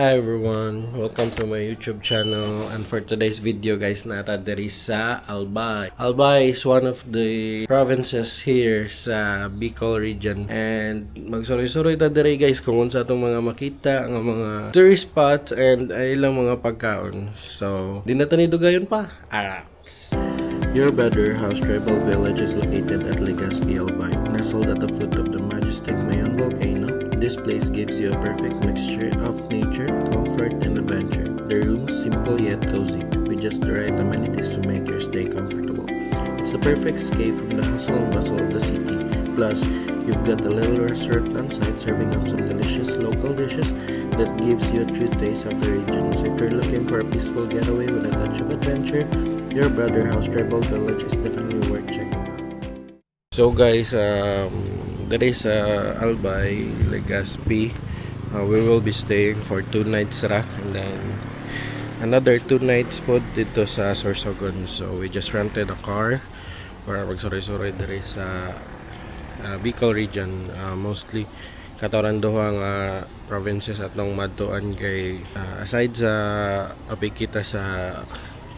Hi everyone, welcome to my YouTube channel, and for today's video guys, nata diri sa Albay. Albay is one of the provinces here sa Bicol region, and magsuroy-suroy ta diri guys kung unsa atong mga makita nga mga tourist spots and ay ilang mga pagkaon. So di na tani dugayon pa. Araks. Your Brother House Tribal Village is located at Legazpi, Albay, nestled at the foot of the majestic Mayon volcano. This place gives you a perfect mixture of nature, comfort, and adventure. The rooms simple yet cozy, with just the right amenities to make your stay comfortable. It's the perfect escape from the hustle and bustle of the city. Plus, you've got a little restaurant on site serving up some delicious local dishes that gives you a true taste of the region. So if you're looking for a peaceful getaway with a touch of adventure, Your Brother House Tribal Village is definitely worth checking out. So guys, there is Albay, Legazpi. We will be staying for 2 nights ra, and then another 2 nights po dito sa Sorsogon. So we just rented a car para magsuroy-suroy diri sa Bicol region, mostly kataranduhang provinces at nung madtuan kay aside sa apikita sa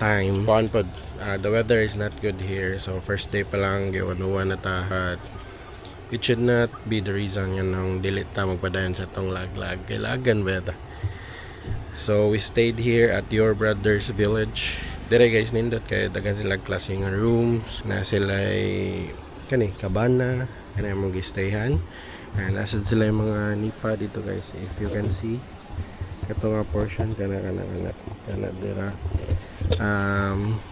time pod, the weather is not good here, so first day pa lang giwanuan na ta, but it should not be the reason yun nang dili ta magpadayon sa tong laglag kailagan ba ta. So we stayed here at Your Brother's Village. Dire guys, nindot kay dagan sila klaseng rooms na sila kani kabana kana mong gistayhan, and asad sila yung mga nipa dito guys, if you can see kato nga portion kana dira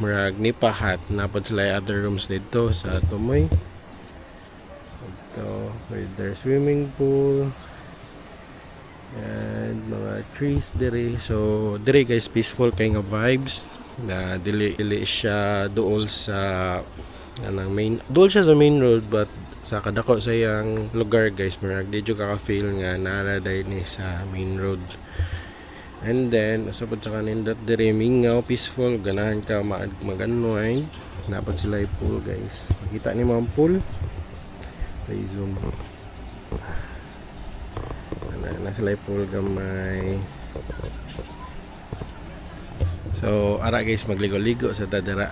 murag nipahat napod sila other rooms dito sa tumoy ito with their swimming pool and mga trees diri. So diri guys, peaceful kay nga vibes na dili siya duol sa duol siya sa main road, but sa kadako sa iyang lugar guys, murag di jud ka feel nga nara ni sa main road. And then usapod sa kanindot diri mingaw, peaceful, ganahan ka mag-unwind. Napod sila yung pool guys, makita ni mo ang pool, play zoom na sila yung pool gamay. So ara guys, magligo-ligo sa dadara.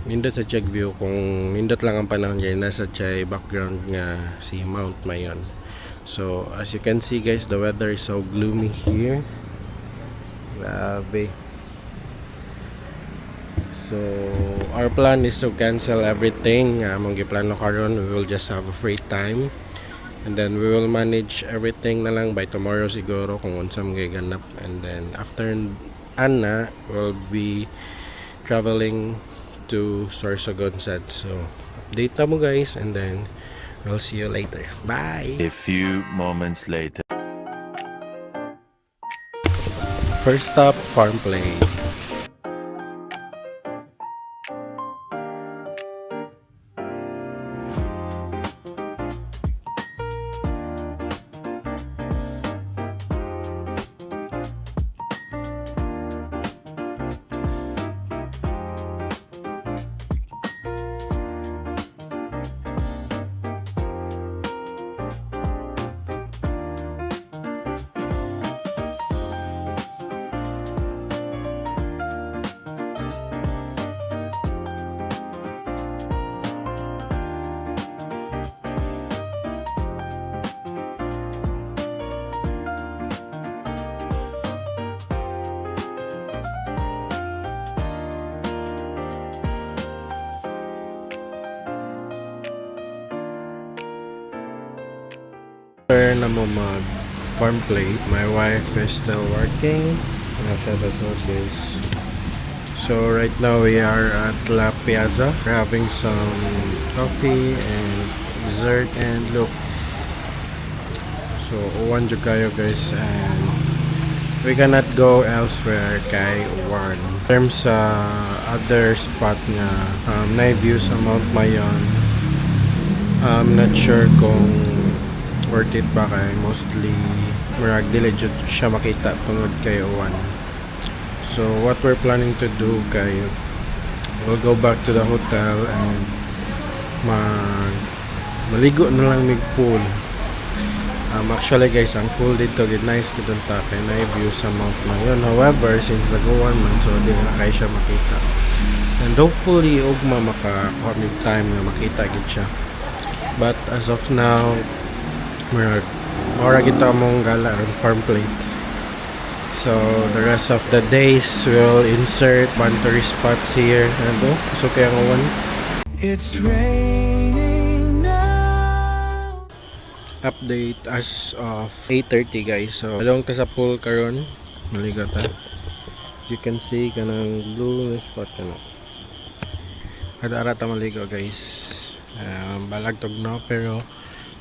Nindot sa check view, kung nindot lang ang panahon guys, nasa chay background nga si Mount Mayon. So as you can see guys, the weather is so gloomy here. Grabe. So our plan is to cancel everything. Mong giplano karon, we will just have a free time, and then we will manage everything na lang by tomorrow siguro kung unsam giganap. And then after Anna, we'll be traveling to Sorsogon sad. So update na mo guys, and then we'll see you later. Bye. A few moments later. First stop, Farm Play. Na mo mag farm play, my wife is still working na siya sa service. So right now we are at La Piazza. We're having some coffee and dessert, and look, so uwan jud kayo guys, and we cannot go elsewhere kay uwan. In terms sa other spot nga na view sa Mount Mayon, I'm not sure kung worth it ba, kay mostly murag dili jud siya makita tungod kay uwan. So what we're planning to do kay we'll go back to the hotel and maligo na lang mig pool. Actually guys, ang pool dito gid nice gid ta kay na view sa Mount Mayon. However, since nag-1 man so di na kay siya makita. And hopefully ugma maka-commit time na makita gid siya. But as of now, mura gid ta mong gala ron farm plate. So the rest of the days we'll insert one tourist spots here. And so kaya ang one. It's raining now. Update as of 8:30 guys. So adong ta sa pool karon. Maligo ta. As you can see kanang blue na spot kana. Ada ta maligo guys. Balag tugnaw pero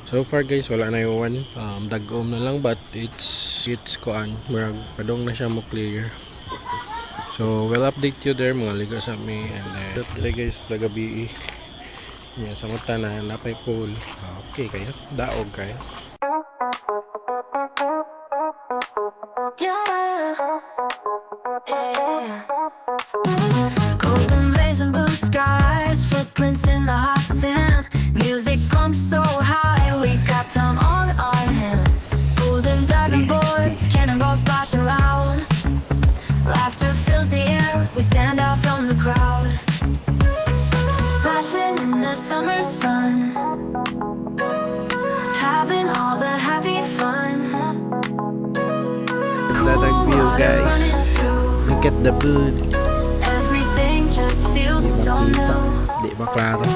so far guys wala na yung dagom na lang but it's kuan murag padong na siya mo clear. So we'll update you there mga ligo sa me and then today guys tagabi yeah, sa mata na napay pool. Okay kayo daog kayo. Golden rays and blue skies, footprints in the hot sand. Music pumps so high, we got time on our hands. Pools and diving boards, cannonballs splashing loud. Laughter fills the air, we stand out from the crowd. Splashing in the summer sun, having all the happy fun. Lalag view guys. Look at the food. Everything just feels so new. Di ba klaro?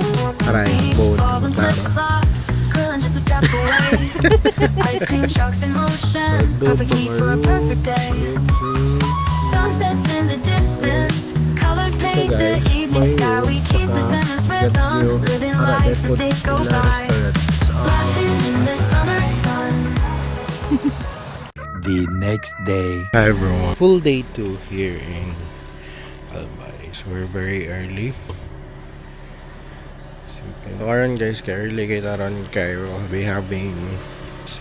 Taray, food. Klaro. Grilling just a step away. Ice cream trucks in motion. Perfect heat for a perfect day. Sunsets in the distance. Colors paint the evening sky. We keep the sun's rhythm. Living life as days go by. Splashing in the summer sun. The next day. Hi everyone. Full day 2 here in Albay. So we're very early. So karon guys, kay early kay taron kay we'll be having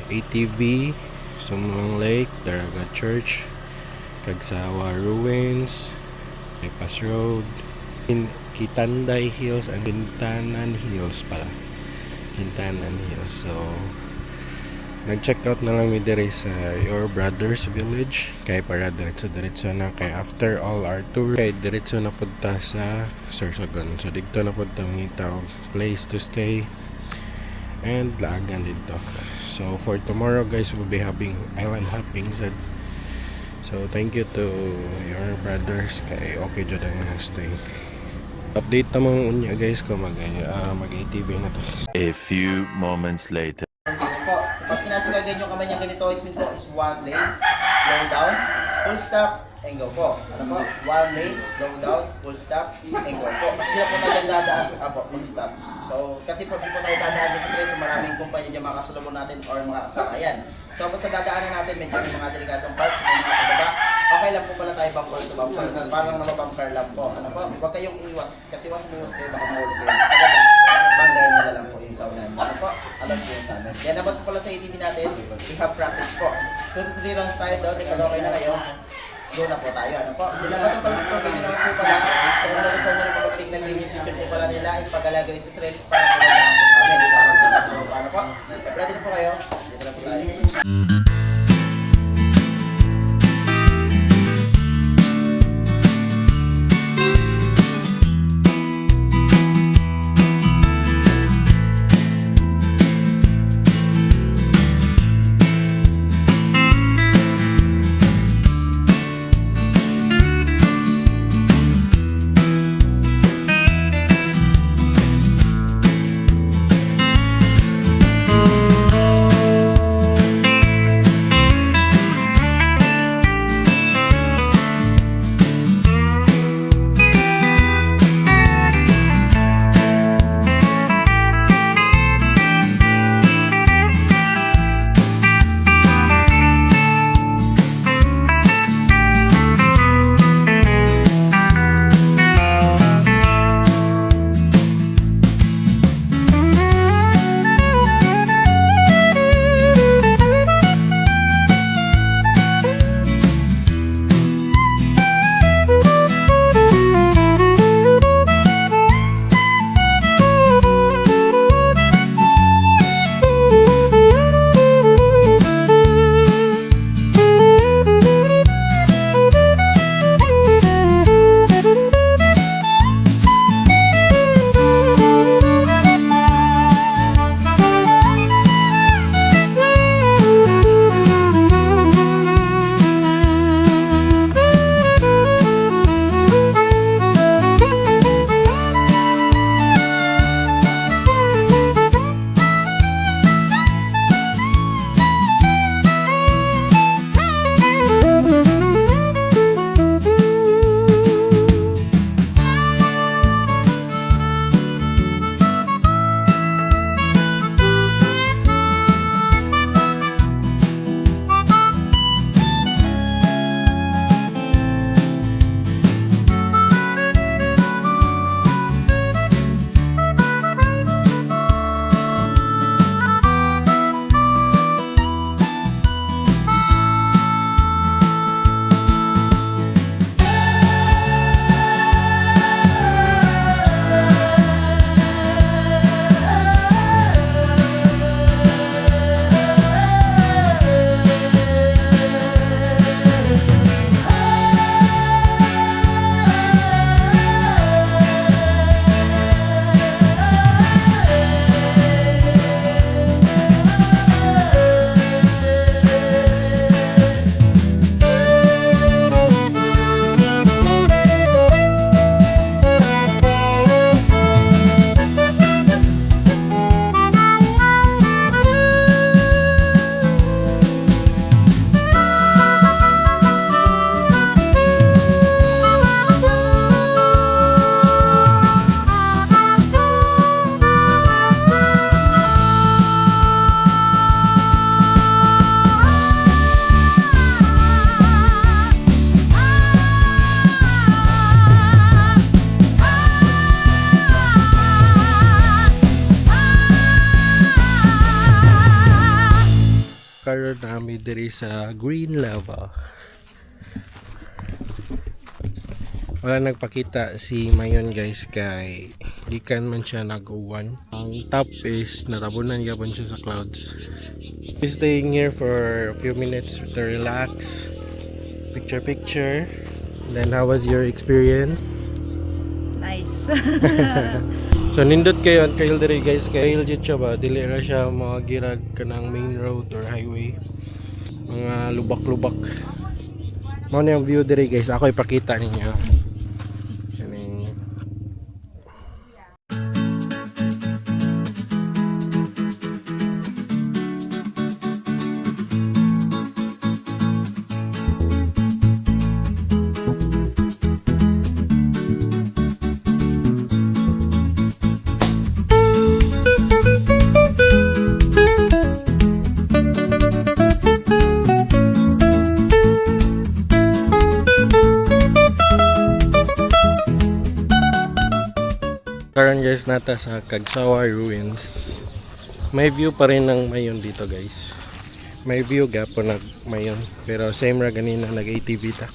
ATV, Sumulong Lake, Daraga Church, Kagsawa Ruins, Bypass Road, in Kitanday Hills and Quintanan Hills pala. Quintanan Hills. So nag-check out na lang mi dire sa Your Brothers Village kay para diretso na kay after all our tour kay diretso na punta sa Sorsogon. So dito na punta ngitaw place to stay and laagan dito. So for tomorrow guys we'll be having island hopping sa. So thank you to Your Brothers kay okay jud ang stay. Update tamang unya guys ko mag ATV na to. A few moments later. Po, so pag kinasagagan yung kamay niya ganito, it's po is one lane, slow down, full stop, and go po. Ano po? One lane, slow down, full stop, and go po. Kasi di na po tayo dadaan sa full stop. So, kasi po di po tayo dadaan sa trail, so maraming kumpanya dyan makasalubong natin or mga kasakayan. So, pag sa dadaanan natin, medyo may mga delikatong parts, may mga pababa, okay lang po pala tayo bumper to bumper. So, parang nababumper lang po. Ano po? Huwag kayong iwas, kasi iwas kayo baka mahulog kayo. Banggayin nila lang po yung saunan. Ano po? Alam po yung sa amin. Yan naman po pala sa ATV natin, we have practice po. 2 to 3 rounds tayo doon, ikaw okay na kayo. Go na po tayo, ano po? Sila ba ito pala sa pagkain naman po pala? Sa una gusto nyo na po mag-tignan yung picture po pala nila, ipagkalagay sa trellis para po lang po sa amin. Ano po? Ready na po kayo? Dito na po tayo. mi diri sa green lava. Wala nagpakita si Mayon guys kay gikan man siya nag-uwan. Ang top is natabunan gyapon siya sa clouds. We're staying here for a few minutes to relax, picture. Then how was your experience? Nice. So nindot kayo at kayo diri guys, kay legit siya ba, dili ra siya mga girag kanang main road or highway, mga lubak-lubak. Mao na yung view diri guys, ako ipakita ninyo. Kani. Karon guys nata sa Kagsawa Ruins. May view pa rin ng Mayon dito guys. May view gapon nag Mayon, pero same ra ganina nag ATV ta.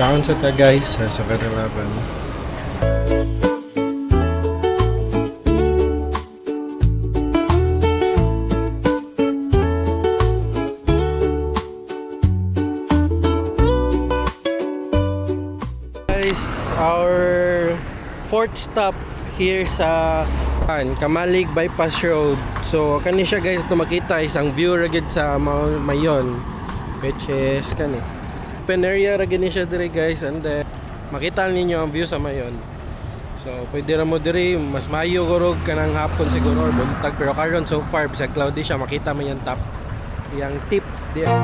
Down sa ta guys sa 7-Eleven. Guys, our fourth stop here sa Kamalig Bypass Road. So kani siya guys, ito makita isang view ragid sa Mayon, which is kani open area ra gini siya diri guys, and then makita ninyo ang view sa Mayon. So pwede ra mo diri, mas maayo gurog kanang hapon siguro or buntag, pero karon so far bisag cloudy siya, makita man yung top, yang tip there.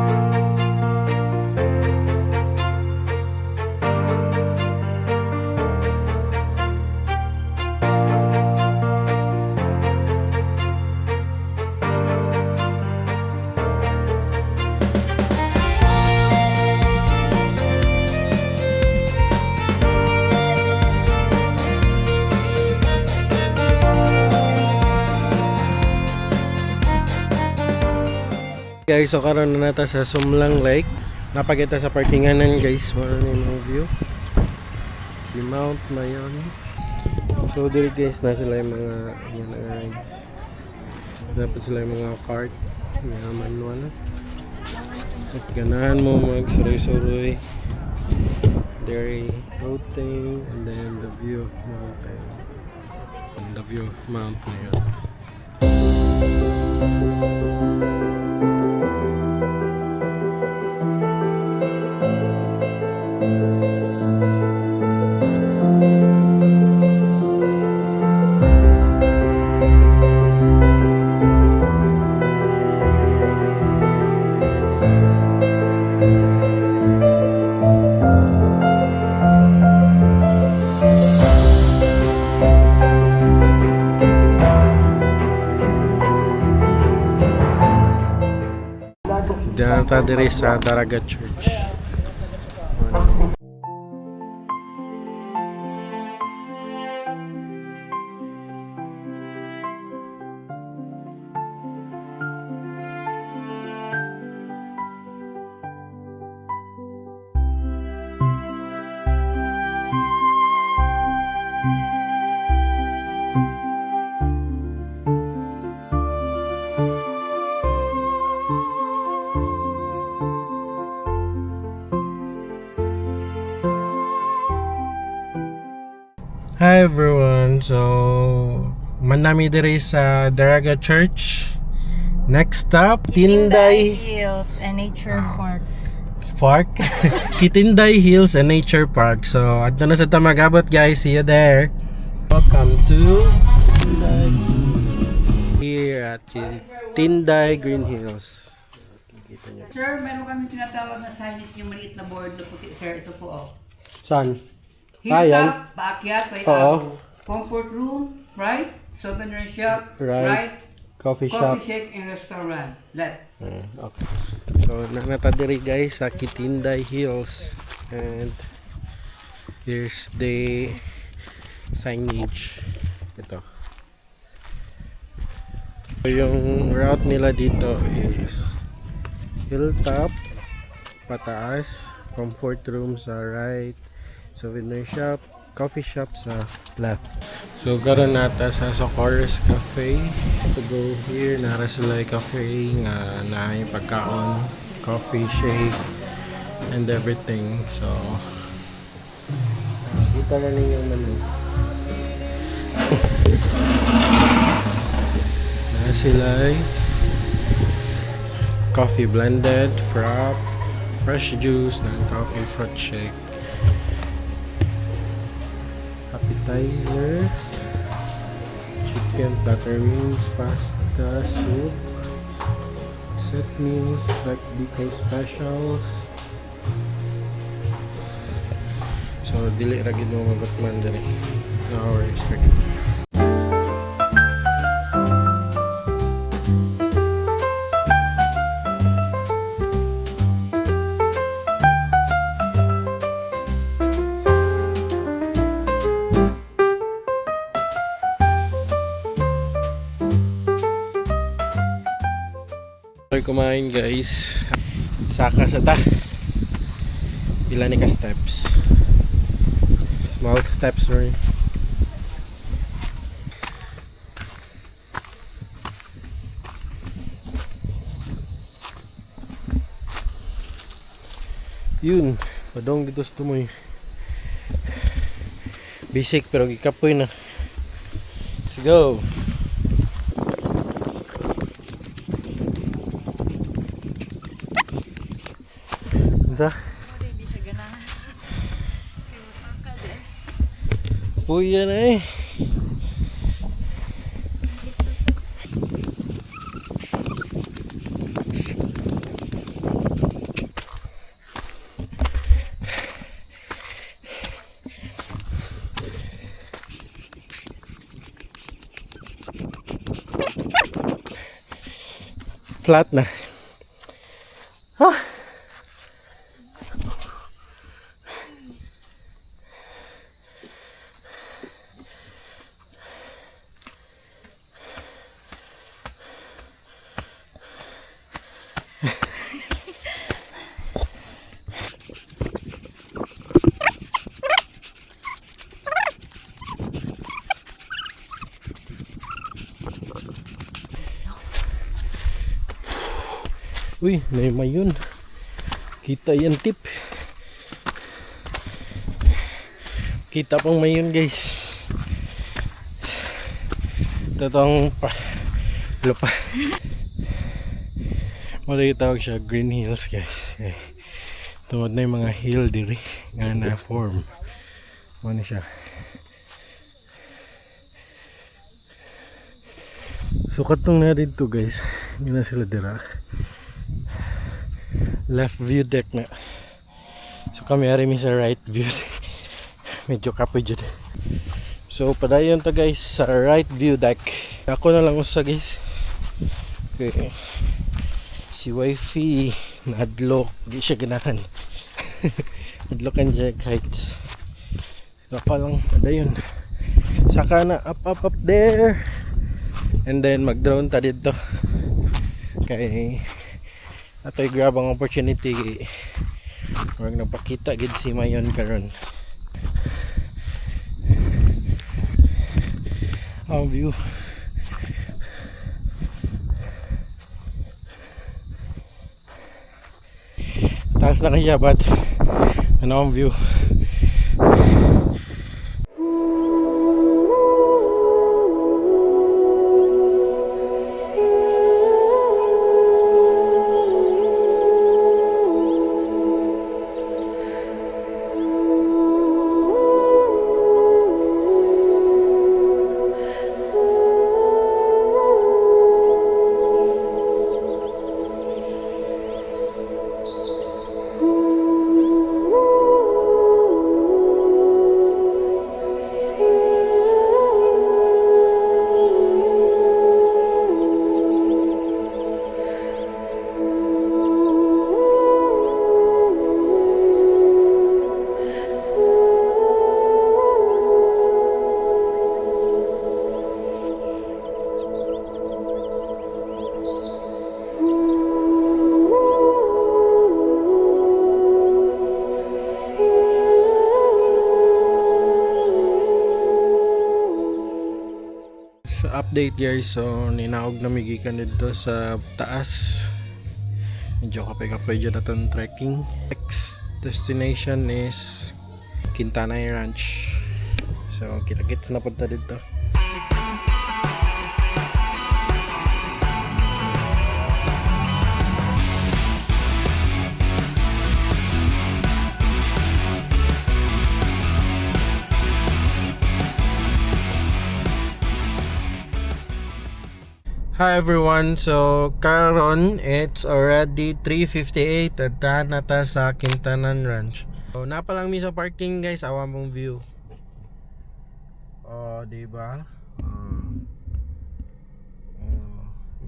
Guys, so karon na nata sa Sumlang Lake. Napakita sa parkinganan guys, mara ni yung view. Si Mount Mayon. So diri guys na sila yung mga yan na rides. Dapat sila yung mga cart, mga manual. At ganahan mo mag-suroy-suroy. Dairy floating, and then the view of mountain. And the view of Mount Mayon. Diyan ta diri sa Daraga Church. Hi everyone. So manami diri sa Daraga Church. Next stop, Tinday Hills and Nature Park. Park. Kitinday Hills and Nature Park. So adto na sa Tamagabot guys. See you there. Welcome to Tinday. Here at Tinday Green Hills. Kita niyo. Sir, meron kami tinatawag na signage yung maliit na board na puti. Sir, ito po oh. Saan? Ayan. Hilltop, paakyat, may Oo. comfort room, right? Souvenir shop, Right. right? Coffee shop. Coffee shake and restaurant, left. Okay. So, natadiri guys sa Kitinday Hills. And here's the signage. Ito. So, yung route nila dito is Hilltop, pataas, comfort room sa right, souvenir shop, coffee shop sa left. So karon nata sa Socorro's Cafe. To go here, nara sila yung cafe nga na yung pagkaon, coffee, shake, and everything. So kita na ninyo menu. Na sila ay coffee blended, frap, fresh juice, non-coffee fruit shake, appetizers, chicken platter wings, pasta, soup, set meals, like Bicol specials. So dili ra gid mo magutman diri. Now we're starting. Kumain guys, saka sa ta pila ni ka steps, small steps rin. Yun padong dito sa tumoy basic pero gikapoy na. Let's go. Hindi siya ganahan. Kaya usaka din. Uy yan eh. Flat na. Uy, may mayon. Kita yan tip. Kita pang mayon guys. Ito tong lupa. Mali tawag siya Green Hills guys. Okay. Tungod na yung mga hill diri nga na form. Ano siya? So katong na dito guys. Hindi na sila dira. Left view deck na. So kami ari mi sa right view deck. Medyo kapoy jud. So padayon ta guys sa right view deck. Ako na lang usa guys. Okay. Si wifey nadlok, di siya ganahan. Nadlokan siya heights. So ako lang padayon. Saka na up there. And then mag-drone ta dito. Okay. Ato'y grab ang opportunity. Huwag nagpakita gid si Mayon karon. Ang view. Taas na kaya but ano ang view? update guys, so ninaog na migikan dito sa taas. Medyo kapay-kapay dyan natin trekking. Next destination is Quintanay Ranch. So kita-kits na punta dito. Hi everyone, so karon it's already 3:58 at nata sa Quintanan Ranch. So napalang mi sa parking guys, awa mong view. Oh, di ba?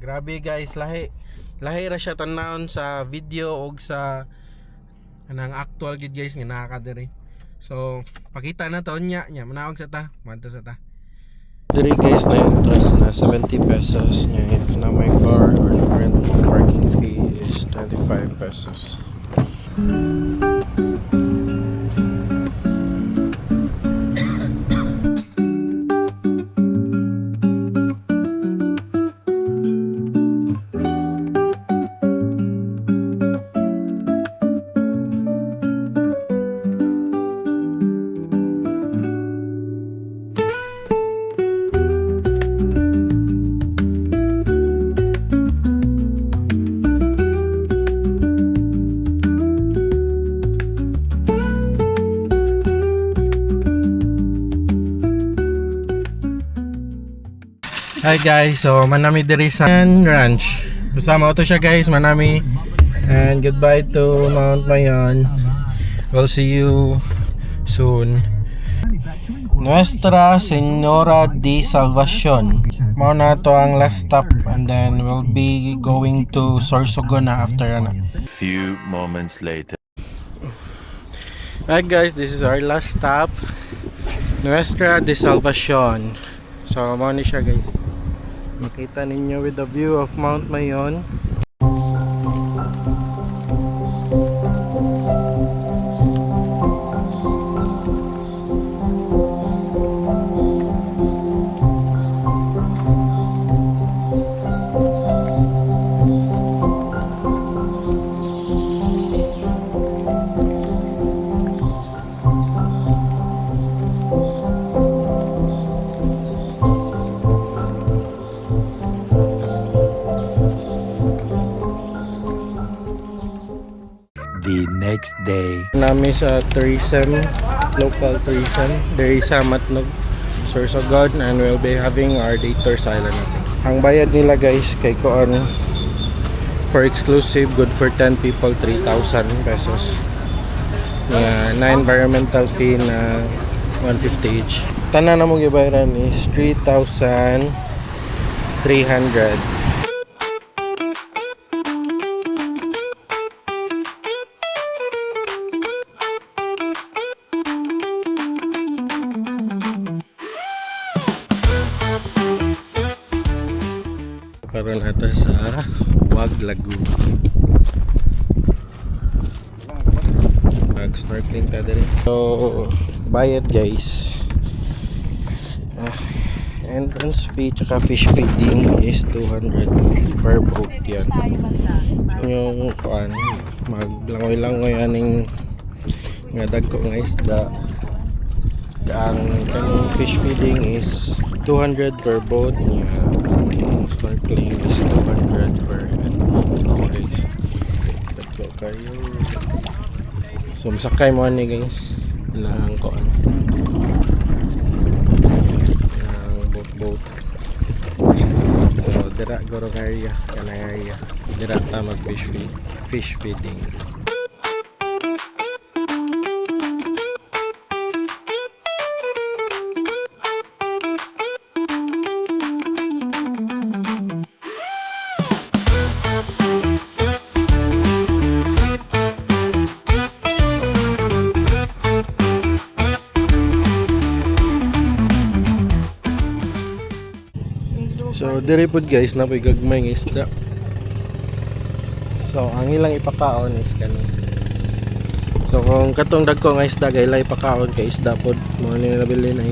Grabe guys, lahi ra siya tan-naon sa video og sa anang actual gid guys nga naa ka diri. So pakita na to nya manaog sa ta, manto sa ta. Diri guys na entrance na 70 pesos niya if na my car or na rental parking fee is 25 pesos. Hi guys, so manami diri sa ranch. Basta mao to siya guys, manami. And goodbye to Mount Mayon. We'll see you soon. Nuestra Señora de Salvacion. Mao na to ang last stop and then we'll be going to Sorsogon na after na. Few moments later. Hi guys, this is our last stop. Nuestra de Salvacion. So mao ni siya guys. Makita ninyo with the view of Mount Mayon. The next day. Nami sa tourism, local tourism. There is sa Matnog, Sorsogon, and we'll be having our day tour sa island natin. Ang bayad nila guys kay Koan for exclusive, good for 10 people, 3,000 pesos. Na environmental fee na 150 each. Tanan na mo gibayaran is 3,300. Karon ata sa Wag Lagoon. Mag-snorkeling ta diri. So, bayad guys. Entrance fee tsaka fish feeding is 200 per boat yan. Yung kuan, maglangoy-langoy aning nga dagko nga isda. Ang kanang fish feeding is 200 per boat niya. Snorkeling is 200 per head. Okay. Let's go kayo. So masakay mo ani guys. Ilang koan. Ilang boat. So dira gorong area, kanang area. Dira ta mag fish feeding. So diri pod guys na po'y gagmay nga isda. So ang ilang ipakaon is kanin. So kung katong dagko nga isda kay ilay ipakaon kay isda pod mo ni nabili na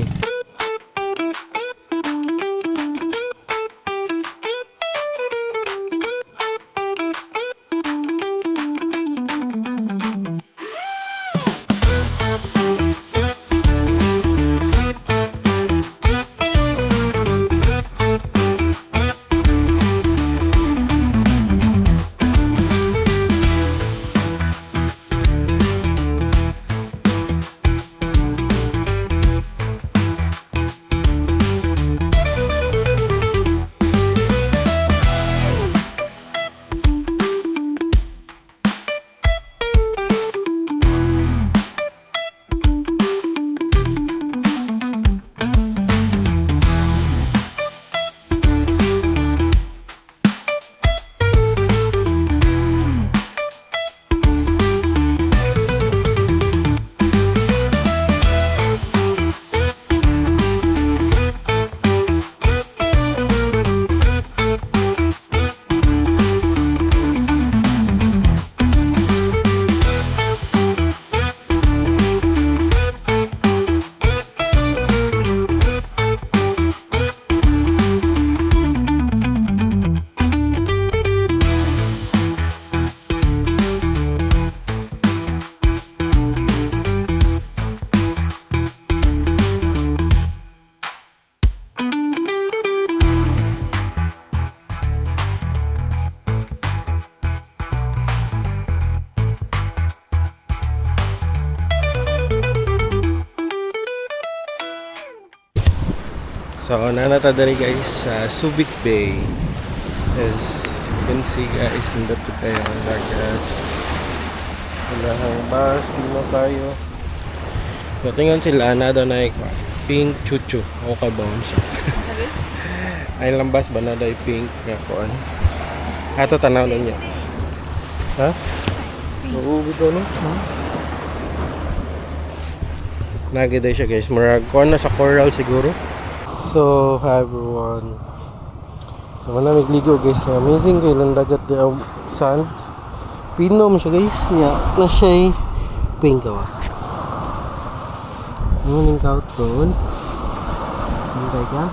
So, nanata dali guys sa Subic Bay. As you can see guys, hindi po tayo ang dagat. Wala ang bus, hindi na tayo. So, tingnan sila, na doon ay pink chuchu. O ka-bounce. Ay lambas ba na daw pink nga kuan. Ato tanaw nun niya. Ha? Uuwi ko no? Nagiday siya guys. Marag kuan na sa coral siguro. So, hi everyone. So, wala magligo guys. Amazing kayo lang dagat di sand. Pinom siya guys. Nya na siya pink ka. Ano yung kaut doon? Hintay ka?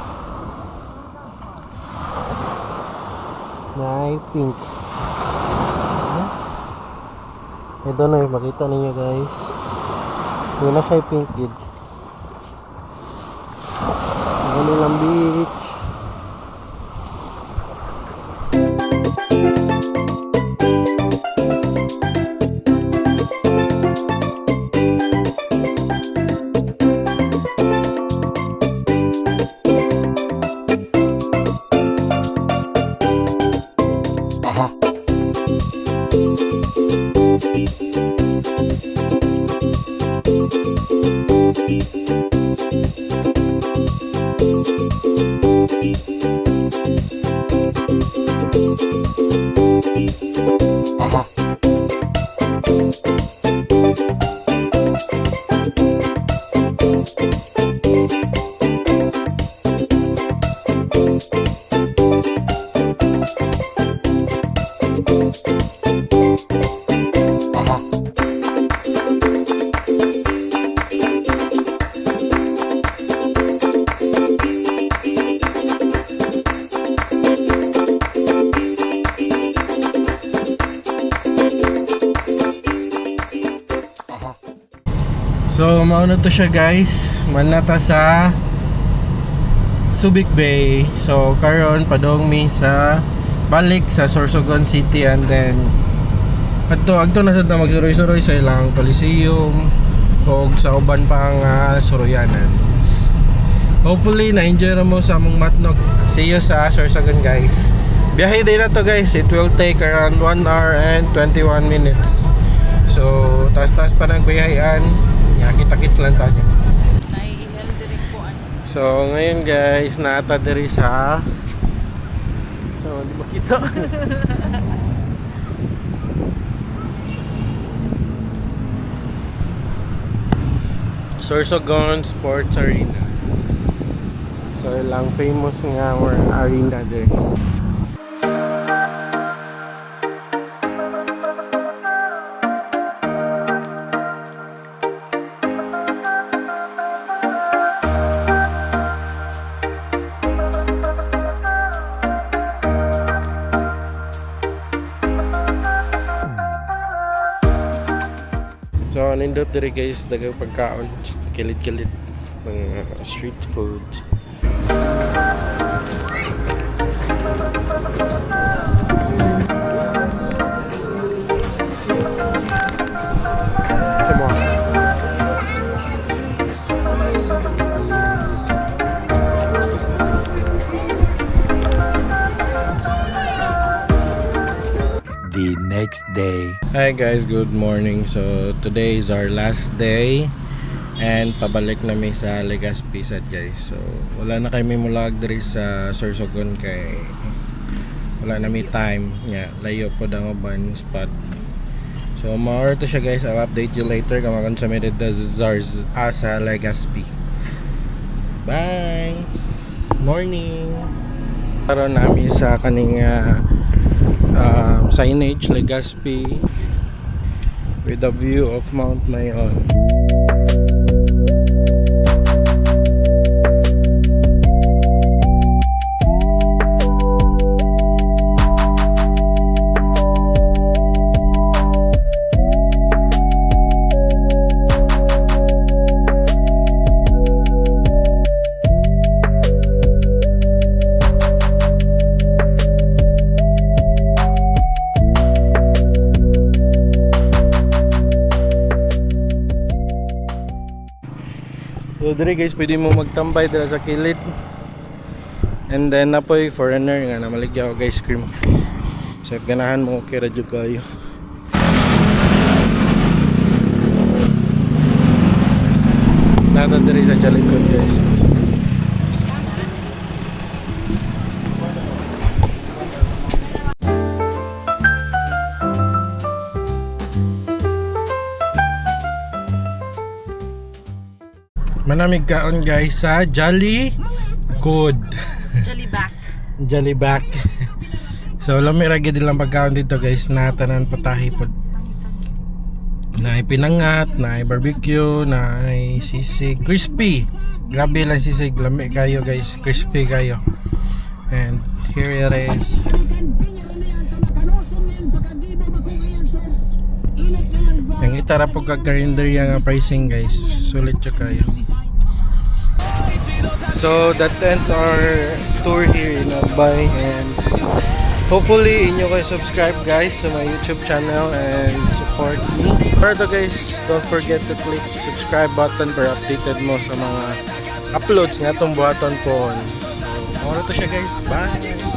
Nay, pink. Ito na yung makita ninyo guys. Yun na siya pink gid. Ano lang beach. So, mauna to siya guys. Manata sa Subic Bay. So, karon padong mi sa balik sa Sorsogon City and then agto na sad ta magsuroy-suroy sa ilang Coliseum o sa uban pang suroyanan. Hopefully na-enjoy ra mo sa among matnog. See you sa Sorsogon guys. Biyahe din na to guys. It will take around 1 hour and 21 minutes. So, taas-taas pa ng biyahean. Kita-kits lang tayo. Nai-ihel din po ano. So, ngayon guys, naata diri sa di ba kita? Sorsogon Sports Arena. So, ilang famous nga arena diri. So, nindot diri guys, dagang pagkaon, kilit-kilit ng street food. The next day. Hi guys, good morning. So today is our last day and pabalik na mi sa Legazpi sad guys. So wala na kami mulag diri sa Sorsogon kay wala na mi time nya layo po ang uban spot. So maor to siya guys. I'll update you later kung makan sa mi dito sa Legazpi. Bye. Morning. Karon nami sa kaning signage Legazpi with a view of Mount Mayon. So dire guys, pwede mo magtambay dira sa kilid. And then napoy foreigner nga na maligya og ice cream. So ganahan mo kay radyo kayo. Nata diri sa Jalikod guys. Manamig kaon guys sa Jolly Good. Jolly back. Jolly back. So lamira gid lang pagkaon dito guys, natanan patahi pod. Na pinangat, na barbecue, na sisig, crispy. Grabe lang sisig, lami kayo guys, crispy kayo. And here it is. Ang itara po kag-calendar nga pricing guys, sulit siya kayo. So that ends our tour here in Albay, and hopefully inyo kayo subscribe guys to my YouTube channel and support me. Pero guys, don't forget to click subscribe button para updated mo sa mga uploads nga itong buhaton po. So, to siya guys. Bye!